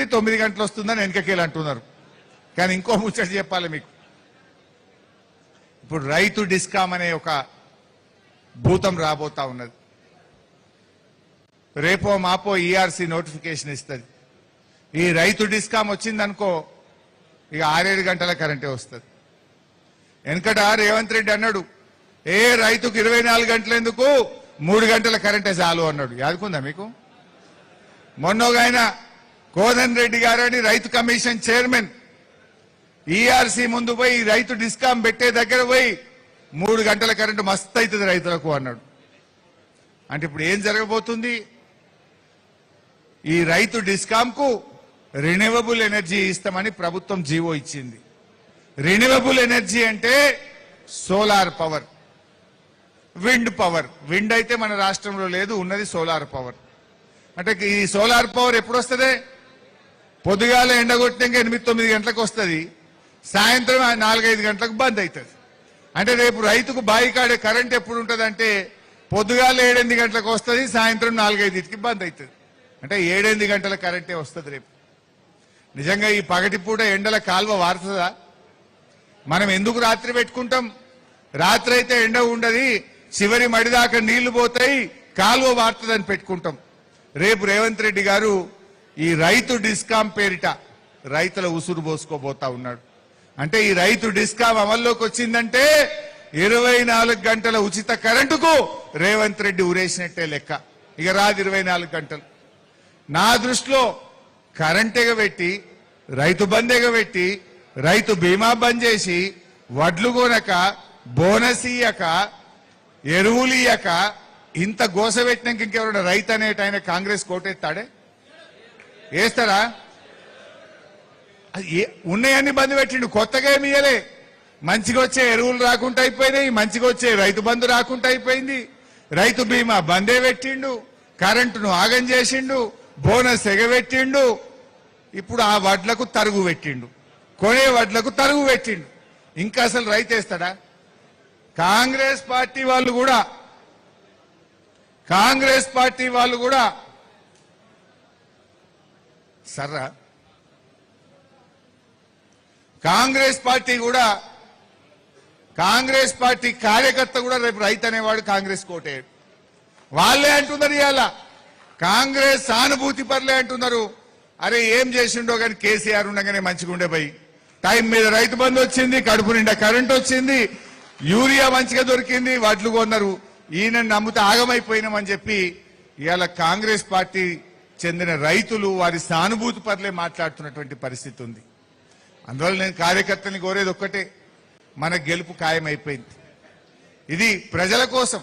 వస్తుంది 9 గంటలు వస్తుందని వెనకకేలు అంటున్నారు. కానీ ఇంకో ముచ్చట చెప్పాలి మీకు. ఇప్పుడు రైతు డిస్కామ్ అనే ఒక భూతం రాబోతా ఉన్నది. రేపో మాపో ఈఆర్సీ నోటిఫికేషన్ ఇస్తుంది. ఈ రైతు డిస్కామ్ వచ్చిందనుకో ఇక 6-7 గంటల కరెంటే వస్తుంది. వెనకట రేవంత్ రెడ్డి అన్నాడు, రైతుకు 24 గంటలు ఎందుకు 3 గంటల కరెంటే చాలు అన్నాడు. యాదుకుందా మీకు? మొన్నోగాయన కోదన్ రెడ్డి గారని రైతు కమిషన్ చైర్మన్ ఈఆర్సీ ముందు పోయి రైతు డిస్కామ్ పెట్టే దగ్గర పోయి 3 గంటల కరెంటు మస్తు అవుతుంది రైతులకు అన్నాడు. అంటే ఇప్పుడు ఏం జరగబోతుంది? ఈ రైతు డిస్కామ్ కు రెన్యూవబుల్ ఎనర్జీ ఇస్తామని ప్రభుత్వం జీవో ఇచ్చింది. రెన్యూవబుల్ ఎనర్జీ అంటే solar power, wind power. Wind అయితే మన రాష్ట్రంలో లేదు, ఉన్నది సోలార్ పవర్. అంటే ఈ సోలార్ పవర్ ఎప్పుడు వస్తుంది? పొద్దుగాల ఎండగొట్టినాక 8-9 గంటలకు వస్తుంది, సాయంత్రం 4-5 గంటలకు బంద్ అవుతుంది. అంటే రేపు రైతుకు బాయి కాడే కరెంట్ ఎప్పుడు ఉంటుంది అంటే పొద్దుగాల 7-8 గంటలకు వస్తుంది, సాయంత్రం 4-5కి బంద్ అవుతుంది. అంటే 7-8 గంటల కరెంటే వస్తుంది రేపు. నిజంగా ఈ పగటిపూట ఎండల కాల్వ వారుతుందా? మనం ఎందుకు రాత్రి పెట్టుకుంటాం? రాత్రి అయితే ఎండ ఉండదు, చివరి మడిదాకా నీళ్లు పోతాయి, కాల్వ వారుతుందని పెట్టుకుంటాం. రేపు రేవంత్ రెడ్డి గారు ఈ రైతు డిస్కామ్ పేరిట రైతుల ఉసురు పోసుకోబోతా ఉన్నాడు. అంటే ఈ రైతు డిస్కామ్ అమల్లోకి వచ్చిందంటే 24 గంటల ఉచిత కరెంటుకు రేవంత్ రెడ్డి ఉరేసినట్టే లెక్క. ఇక రాదు 24 గంటలు. నా దృష్టిలో కరెంట్ ఎగబెట్టి, రైతు బంద్ ఎగబెట్టి, రైతు బీమా బంద్ చేసి, వడ్లు కొనక, బోనస్ ఇయ్యక, ఎరువులు ఇయ్యక, ఇంత గోస పెట్టినాక ఇంకెవరైనా రైతు అనేటైనా కాంగ్రెస్ కోటెత్తాడే? వేస్తారా? ఉన్నాయన్ని బంద్ పెట్టిండు, కొత్తగా ఏమి ఇయ్యలే. మంచిగా వచ్చే ఎరువులు రాకుండా అయిపోయినాయి, మంచిగా వచ్చే రైతు బంధు రాకుండా అయిపోయింది, రైతు బీమా బందే పెట్టిండు, కరెంటును ఆగం చేసిండు, బోనస్ ఎగబెట్టిండు. ఇప్పుడు ఆ వడ్లకు తరుగు పెట్టిండు, కొనే వడ్లకు తరుగు పెట్టిండు. ఇంకా అసలు రైతు వేస్తాడా? కాంగ్రెస్ పార్టీ వాళ్ళు కూడా సర్రా కాంగ్రెస్ పార్టీ కార్యకర్త కూడా రేపు రైతు అనేవాడు కాంగ్రెస్ కోటేడు. వాళ్ళే అంటున్నారు, ఇవాళ కాంగ్రెస్ సానుభూతి పరులే అంటున్నారు, అరే ఏం చేసిండో కానీ కేసీఆర్ ఉండగానే మంచిగా ఉండే పోయి టైం మీద రైతు బంధు వచ్చింది, కడుపు నిండా కరెంట్ వచ్చింది, యూరియా మంచిగా దొరికింది, వడ్లు కొన్నారు, ఈయన నమ్ముతే ఆగమైపోయినామని చెప్పి ఇవాళ కాంగ్రెస్ పార్టీ చెందిన రైతులు వారి సానుభూతి పరులే మాట్లాడుతున్నటువంటి పరిస్థితి ఉంది. అందువల్ల నేను కార్యకర్తని కోరేది ఒక్కటే, మన గెలుపు ఖాయమైపోయింది. ఇది ప్రజల కోసం,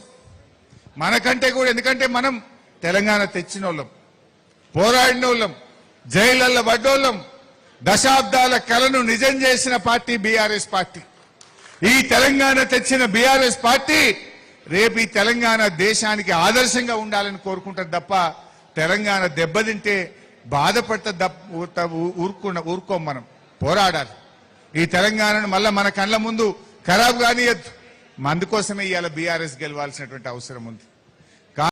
మనకంటే కూడా. ఎందుకంటే మనం తెలంగాణ తెచ్చిన వాళ్ళం, పోరాడిన వాళ్ళం, జైళ్లలో పడ్డోళ్ళం, దశాబ్దాల కలను నిజం చేసిన పార్టీ బీఆర్ఎస్ పార్టీ. ఈ తెలంగాణ తెచ్చిన బీఆర్ఎస్ పార్టీ రేపు ఈ తెలంగాణ దేశానికి ఆదర్శంగా ఉండాలని కోరుకుంటారు తప్ప తెలంగాణ దెబ్బతింటే బాధపడతా ఊరుకోం. మనం పోరాడాలి. ఈ తెలంగాణను మళ్ళా మన కళ్ళ ముందు ఖరాబ్ కానియద్దు. అందుకోసమే ఇవాళ బీఆర్ఎస్ గెలవాల్సినటువంటి అవసరం ఉంది.